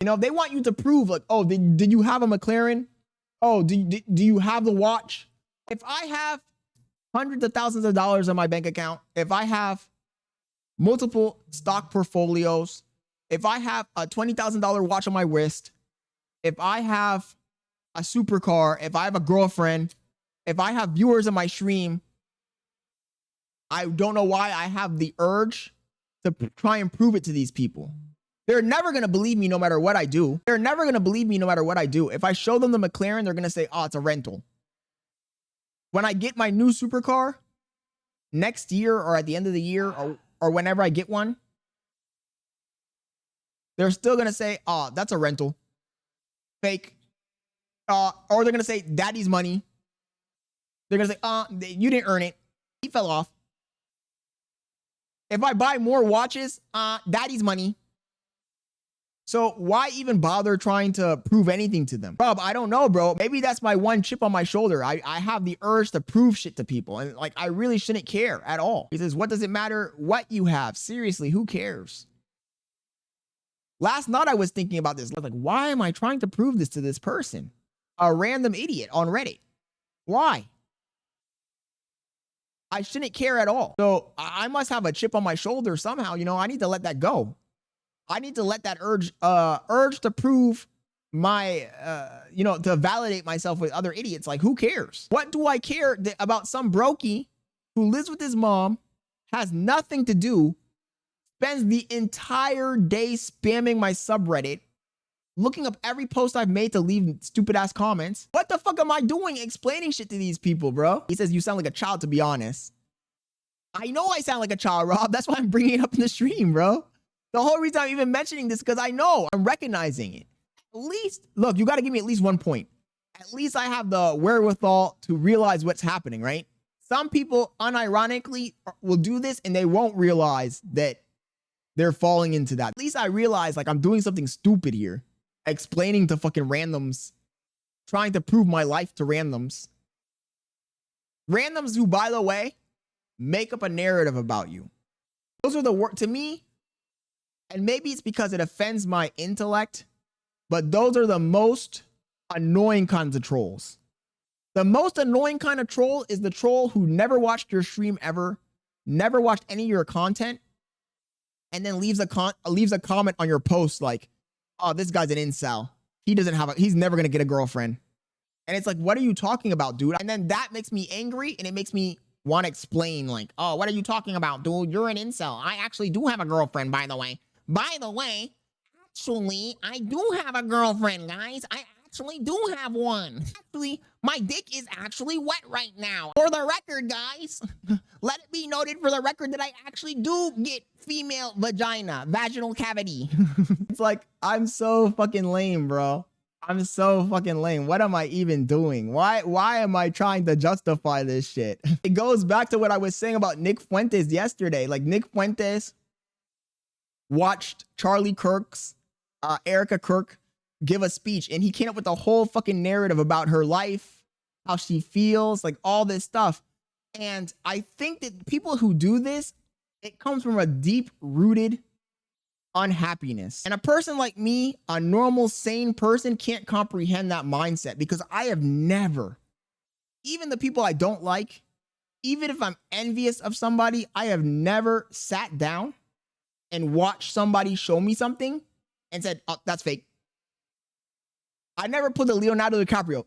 You know, they want you to prove like, oh, did you have a McLaren? Oh, do you have the watch? If I have hundreds of thousands of dollars in my bank account, if I have multiple stock portfolios, if I have a $20,000 watch on my wrist, if I have a supercar, if I have a girlfriend, if I have viewers in my stream, I don't know why I have the urge to try and prove it to these people. They're never going to believe me no matter what I do. They're never going to believe me no matter what I do. If I show them the McLaren, they're going to say, oh, it's a rental. When I get my new supercar next year or at the end of the year or whenever I get one, they're still going to say, oh, that's a rental. Fake. Or they're going to say, daddy's money. They're going to say, you didn't earn it. He fell off. If I buy more watches, daddy's money. So why even bother trying to prove anything to them? Bro, I don't know, bro. Maybe that's my one chip on my shoulder. I have the urge to prove shit to people. And like, I really shouldn't care at all. He says, what does it matter what you have? Seriously, who cares? Last night I was thinking about this. Like, why am I trying to prove this to this person? A random idiot on Reddit. Why? I shouldn't care at all. So I must have a chip on my shoulder somehow. You know, I need to let that go. I need to let that urge to prove my, to validate myself with other idiots. Like, who cares? What do I care about some brokey who lives with his mom, has nothing to do, spends the entire day spamming my subreddit, looking up every post I've made to leave stupid ass comments. What the fuck am I doing explaining shit to these people, bro? He says, you sound like a child, to be honest. I know I sound like a child, Rob. That's why I'm bringing it up in the stream, bro. The whole reason I'm even mentioning this is because I know I'm recognizing it. At least, look, you got to give me at least 1 point. At least I have the wherewithal to realize what's happening, right? Some people unironically will do this and they won't realize that they're falling into that. At least I realize like I'm doing something stupid here. Explaining to fucking randoms. Trying to prove my life to randoms. Randoms who, by the way, make up a narrative about you. Those are the words to me. And maybe it's because it offends my intellect, but those are the most annoying kinds of trolls. The most annoying kind of troll is the troll who never watched your stream ever, never watched any of your content, and then leaves a comment on your post like, oh, this guy's an incel. He's never gonna get a girlfriend. And it's like, what are you talking about, dude? And then that makes me angry and it makes me want to explain like, oh, what are you talking about, dude? You're an incel. I actually do have a girlfriend, by the way. By the way, actually, I do have a girlfriend, guys. I actually do have one. Actually, my dick is actually wet right now. For the record, guys, let it be noted for the record that I actually do get female vaginal cavity. It's like, I'm so fucking lame, bro. I'm so fucking lame. What am I even doing? Why am I trying to justify this shit? It goes back to what I was saying about Nick Fuentes yesterday. Like, Nick Fuentes watched Charlie Kirk's, Erica Kirk give a speech, and he came up with a whole fucking narrative about her life, how she feels, like all this stuff. And I think that people who do this, it comes from a deep-rooted unhappiness. And a person like me, a normal, sane person, can't comprehend that mindset because I have never, even the people I don't like, even if I'm envious of somebody, I have never sat down and watched somebody show me something and said, oh, that's fake. I never put the Leonardo DiCaprio.